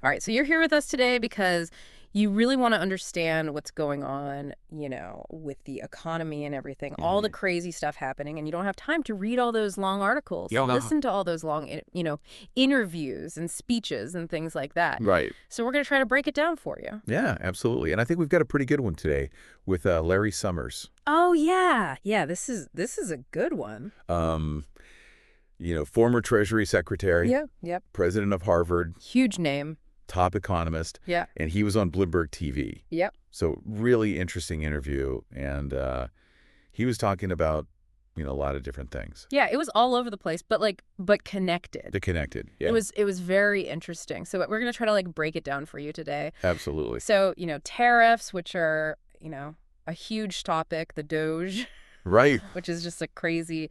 All right, so you're here with us today because you really want to understand what's going on, with the economy and everything, all the crazy stuff happening, and you don't have time to read all those long articles, Yeah, listen to all those long, interviews and speeches and things like that. right. So we're going to try to break it down for you. Yeah, absolutely. And I think we've got a pretty good one today with Larry Summers. Oh, yeah. Yeah, this is a good one. Former Treasury Secretary, Yeah. Yep. president of Harvard, Huge name. top economist, Yeah. and he was on Bloomberg TV. Yep. So really interesting interview, and he was talking about, a lot of different things. Yeah, it was all over the place, but connected. The connected, yeah. It was very interesting. So we're going to try to break it down for you today. Absolutely. So, tariffs, which are, a huge topic, the Doge, Right. which is just a crazy,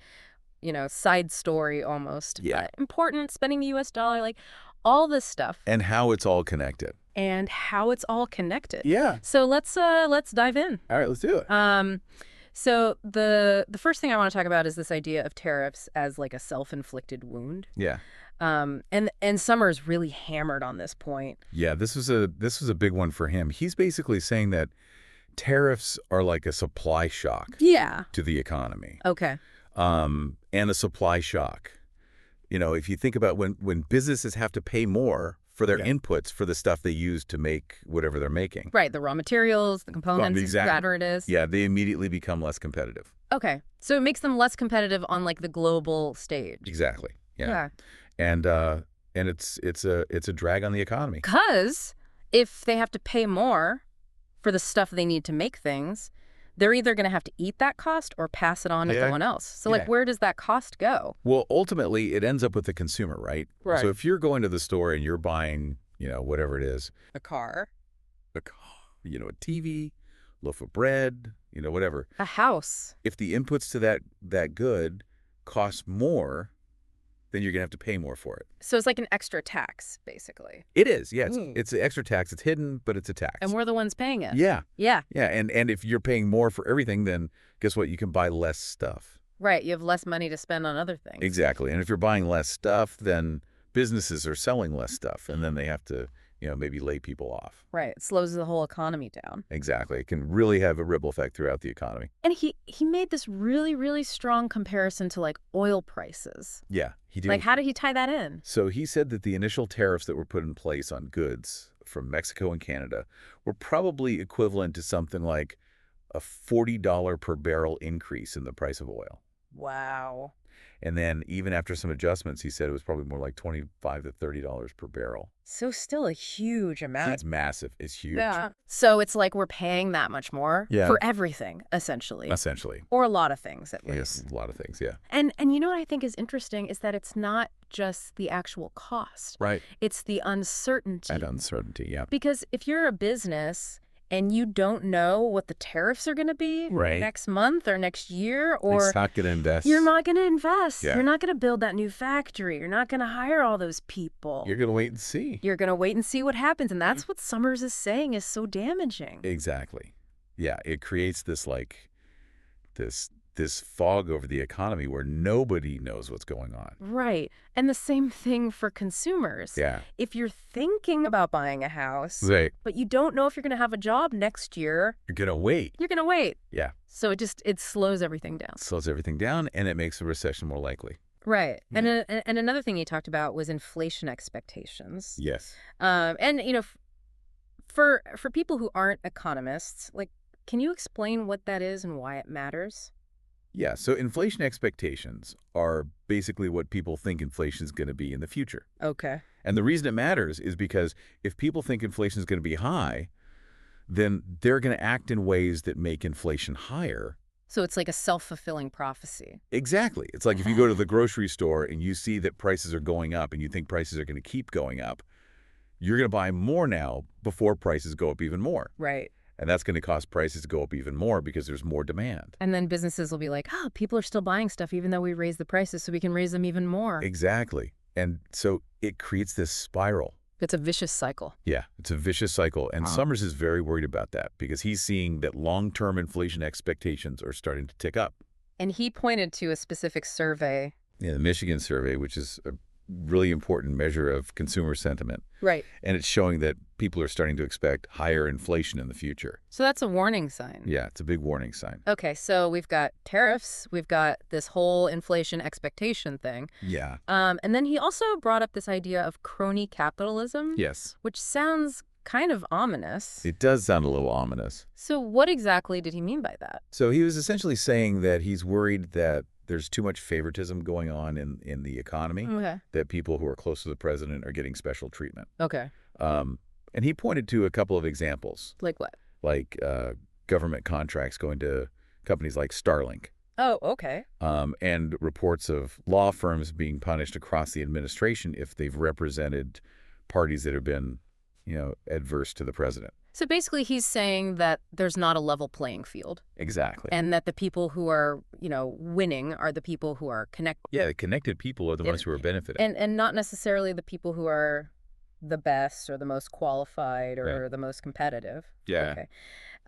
side story almost. Yeah. But important, spending the US dollar, all this stuff. And how it's all connected. And how it's all connected. Yeah. So let's dive in. All right, let's do it. So the first thing I want to talk about is this idea of tariffs as a self-inflicted wound. Yeah. And Summers really hammered on this point. Yeah, this was a big one for him. He's basically saying that tariffs are like a supply shock Yeah. to the economy. Okay. And a supply shock. If you think about when businesses have to pay more for their inputs for the stuff they use to make whatever they're making. Right, the raw materials, the components, exactly. whatever it is. Yeah, they immediately become less competitive. Okay, so it makes them less competitive on the global stage. Exactly. Yeah. And it's a drag on the economy. Because if they have to pay more for the stuff they need to make things, they're either going to have to eat that cost or pass it on to someone else. So, where does that cost go? Well, ultimately, it ends up with the consumer, right? Right. So if you're going to the store and you're buying, whatever it is, A car. a TV, loaf of bread, whatever. A house. If the inputs to that good cost more, then you're going to have to pay more for it. So it's like an extra tax, basically. It is, yeah. It's an extra tax. It's hidden, but it's a tax. And we're the ones paying it. Yeah. Yeah. Yeah, and if you're paying more for everything, then guess what? You can buy less stuff. Right. You have less money to spend on other things. Exactly. And if you're buying less stuff, then businesses are selling less stuff, and then they have to, maybe lay people off. Right. It slows the whole economy down. Exactly. It can really have a ripple effect throughout the economy. And he made this really, really strong comparison to oil prices. Yeah, he did. How did he tie that in? So he said that the initial tariffs that were put in place on goods from Mexico and Canada were probably equivalent to something like a $40 per barrel increase in the price of oil. Wow. And then even after some adjustments, he said it was probably more like $25 to $30 per barrel. So still a huge amount. It's massive. It's huge. Yeah. So it's we're paying that much more for everything, essentially. Essentially. Or a lot of things, at least. Yes, a lot of things, yeah. And you know what I think is interesting is that it's not just the actual cost. Right. It's the uncertainty. And uncertainty, yeah. Because if you're a business and you don't know what the tariffs are going to be next month or next year, or It's not going to invest. you're not going to invest. Yeah. You're not going to build that new factory. You're not going to hire all those people. You're going to wait and see. You're going to wait and see what happens. And that's what Summers is saying is so damaging. Exactly. Yeah, it creates this this fog over the economy where nobody knows what's going on. Right. And the same thing for consumers. Yeah. If you're thinking about buying a house, Right. but you don't know if you're going to have a job next year, You're going to wait. you're going to wait. Yeah. So it slows everything down. Slows everything down, and it makes a recession more likely. Right. And another thing he talked about was inflation expectations. Yes. And for people who aren't economists, can you explain what that is and why it matters? Yeah, so inflation expectations are basically what people think inflation is going to be in the future. Okay. And the reason it matters is because if people think inflation is going to be high, then they're going to act in ways that make inflation higher. So it's like a self-fulfilling prophecy. Exactly. It's like if you go to the grocery store and you see that prices are going up and you think prices are going to keep going up, you're going to buy more now before prices go up even more. Right. And that's going to cause prices to go up even more because there's more demand. And then businesses will be like, oh, people are still buying stuff even though we raised the prices, so we can raise them even more. Exactly. And so it creates this spiral. It's a vicious cycle. Yeah, it's a vicious cycle. And Summers is very worried about that because he's seeing that long-term inflation expectations are starting to tick up. And he pointed to a specific survey. Yeah, the Michigan survey, which is a really important measure of consumer sentiment. Right. And it's showing that people are starting to expect higher inflation in the future. So that's a warning sign. Yeah, it's a big warning sign. Okay, so we've got tariffs, we've got this whole inflation expectation thing. Yeah. And then he also brought up this idea of crony capitalism, Yes. which sounds kind of ominous. It does sound a little ominous. So what exactly did he mean by that? So he was essentially saying that he's worried that there's too much favoritism going on in the economy, Okay. that people who are close to the president are getting special treatment. Okay. And he pointed to a couple of examples, Like what? like government contracts going to companies like Starlink, Oh, okay. and reports of law firms being punished across the administration if they've represented parties that have been, adverse to the president. So basically he's saying that there's not a level playing field Exactly. and that the people who are, winning are the people who are connected. Yeah, the connected people are the ones who are benefiting. And not necessarily the people who are the best or the most qualified or Right. the most competitive. Yeah.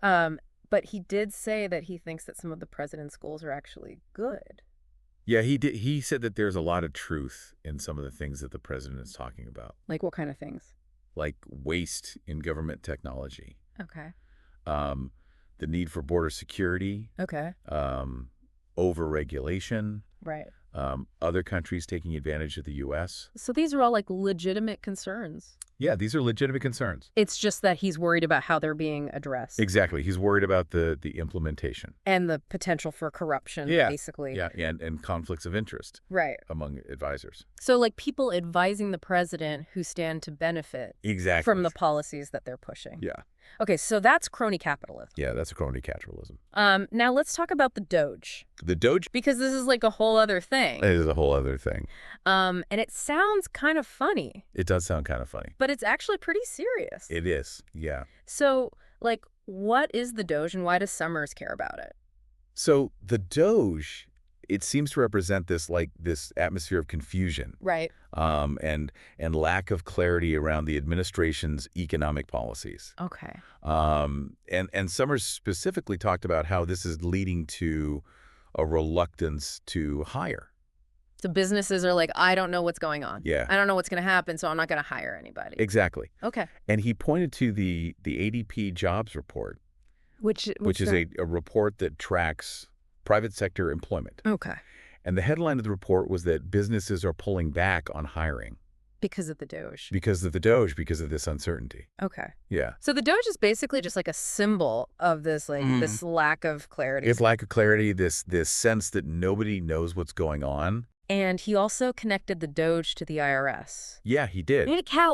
Okay. But he did say that he thinks that some of the president's goals are actually good. Yeah, he did. He said that there's a lot of truth in some of the things that the president is talking about, Like what kind of things? like waste in government technology, Okay. the need for border security, Okay. over-regulation, Right. other countries taking advantage of the U.S. So these are all like legitimate concerns. Yeah, these are legitimate concerns. It's just that he's worried about how they're being addressed. Exactly. He's worried about the implementation. And the potential for corruption, Yeah. basically. Yeah, and conflicts of interest Right. among advisors. So like people advising the president who stand to benefit Exactly. from the policies that they're pushing. Yeah. Okay, so that's crony capitalism. Yeah, that's a crony capitalism. Now let's talk about the Doge, The Doge because this is like a whole other thing. is a whole other thing. And it sounds kind of funny, It does sound kind of funny. but it's actually pretty serious. It is, yeah. So, like, what is the Doge and why does Summers care about it? So the Doge, it seems to represent this atmosphere of confusion, Right. and lack of clarity around the administration's economic policies. Okay. And Summers specifically talked about how this is leading to a reluctance to hire. So businesses are like, I don't know what's going on. Yeah. I don't know what's going to happen, so I'm not going to hire anybody. Exactly. Okay. And he pointed to the ADP jobs report, which is a report that tracks private sector employment. Okay. And the headline of the report was that businesses are pulling back on hiring Because of the Doge. because of the Doge, because of this uncertainty. Okay. Yeah. So the Doge is basically just like a symbol of this, this lack of clarity. It's lack of clarity, this sense that nobody knows what's going on. And he also connected the Doge to the IRS. Yeah, he did.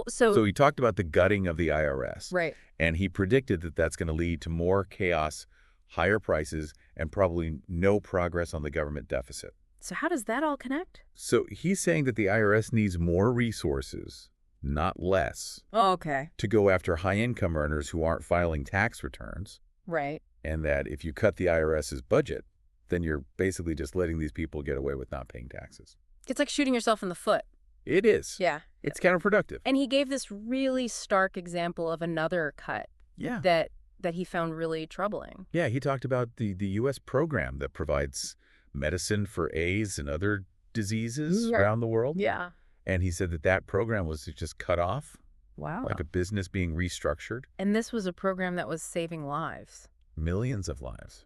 So he talked about the gutting of the IRS. right. And he predicted that that's going to lead to more chaos, higher prices, and probably no progress on the government deficit. So how does that all connect? So he's saying that the IRS needs more resources, not less, Oh, okay. to go after high-income earners who aren't filing tax returns, Right. and that if you cut the IRS's budget, then you're basically just letting these people get away with not paying taxes. It's like shooting yourself in the foot. It is. Yeah. It's counterproductive. And he gave this really stark example of another cut Yeah. that he found really troubling. Yeah, he talked about the U.S. program that provides medicine for AIDS and other diseases Yeah. around the world. Yeah. And he said that program was just cut off, Wow. like a business being restructured. And this was a program that was saving lives. Millions of lives.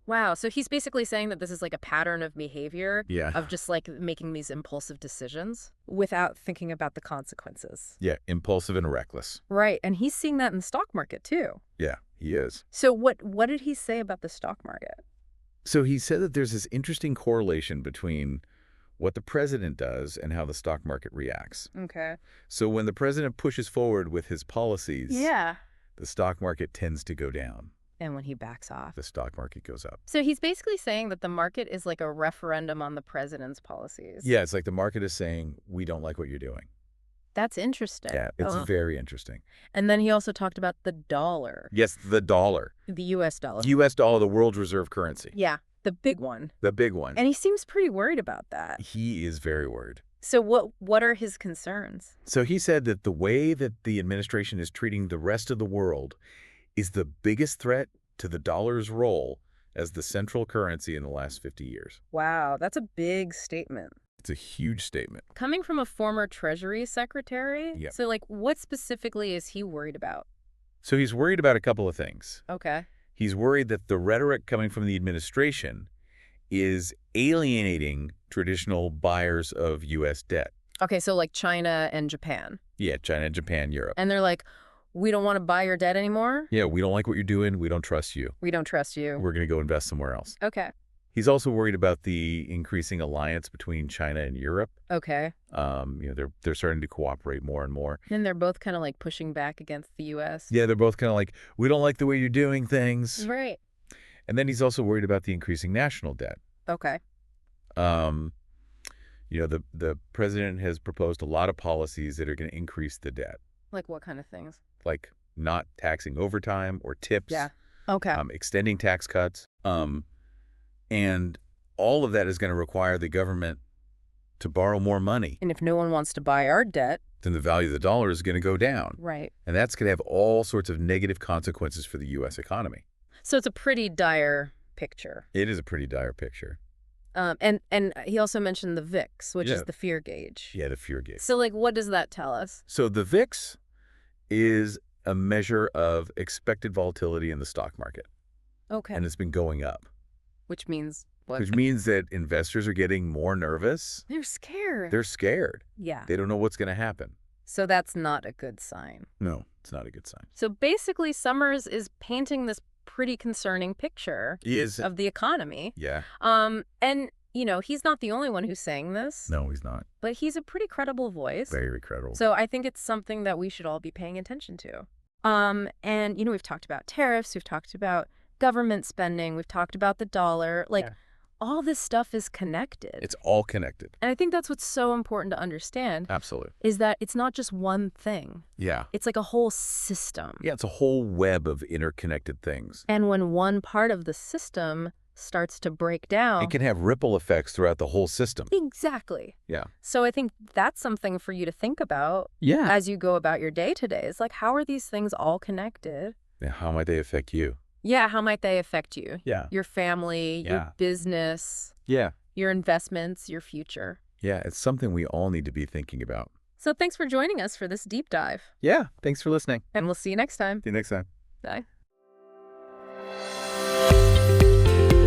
Wow. So he's basically saying that this is like a pattern of behavior Yeah. of just like making these impulsive decisions without thinking about the consequences. Yeah, impulsive and reckless. Right. And he's seeing that in the stock market too. Yeah, he is. So what did he say about the stock market? So he said that there's this interesting correlation between what the president does and how the stock market reacts. Okay. So when the president pushes forward with his policies, Yeah. the stock market tends to go down. And when he backs off. The stock market goes up. So he's basically saying that the market is like a referendum on the president's policies. Yeah, it's like the market is saying, we don't like what you're doing. That's interesting. Yeah, it's very interesting. And then he also talked about the dollar, Yes, the dollar. the U.S. dollar. U.S. dollar, the world's reserve currency. Yeah, the big one. The big one. And he seems pretty worried about that. He is very worried. So what are his concerns? So he said that the way that the administration is treating the rest of the world is the biggest threat to the dollar's role as the central currency in the last 50 years. Wow, that's a big statement. It's a huge statement. Coming from a former Treasury Secretary? Yep. So, like, what specifically is he worried about? So he's worried about a couple of things. Okay. He's worried that the rhetoric coming from the administration is alienating traditional buyers of U.S. debt. Okay, so like China and Japan. Yeah, China, Japan, Europe. And they're like, we don't want to buy your debt anymore? Yeah, we don't like what you're doing. We don't trust you. We don't trust you. We're going to go invest somewhere else. Okay. He's also worried about the increasing alliance between China and Europe. Okay. They're starting to cooperate more and more. And they're both kind of like pushing back against the U.S. Yeah, they're both kind of like, we don't like the way you're doing things. Right. And then he's also worried about the increasing national debt. Okay. The president has proposed a lot of policies that are going to increase the debt. Like what kind of things? Like not taxing overtime or tips. Yeah. Okay. Extending tax cuts. And all of that is going to require the government to borrow more money. And if no one wants to buy our debt, then the value of the dollar is going to go down. Right. And that's going to have all sorts of negative consequences for the U.S. economy. So it's a pretty dire picture. It is a pretty dire picture. And he also mentioned the VIX, which is the fear gauge. Yeah, the fear gauge. So, like, what does that tell us? So the VIX is a measure of expected volatility in the stock market. Okay. And it's been going up. Which means what? Which means that investors are getting more nervous. They're scared. They're scared. Yeah. They don't know what's going to happen. So that's not a good sign. No, it's not a good sign. So basically, Summers is painting this pretty concerning picture of the economy. Yeah. And, he's not the only one who's saying this. No, he's not. But he's a pretty credible voice. Very credible. So I think it's something that we should all be paying attention to. And, we've talked about tariffs. We've talked about government spending. We've talked about the dollar. All this stuff is connected. It's all connected. And I think that's what's so important to understand. Absolutely. Is that it's not just one thing. Yeah. It's like a whole system. Yeah, it's a whole web of interconnected things. And when one part of the system starts to break down, it can have ripple effects throughout the whole system. Exactly. Yeah. So I think that's something for you to think about as you go about your day-to-day. It's like, how are these things all connected? Yeah, how might they affect you? Yeah, how might they affect you? Yeah. Your family, your business, your investments, your future. Yeah, it's something we all need to be thinking about. So thanks for joining us for this deep dive. Yeah, thanks for listening. And we'll see you next time. See you next time. Bye.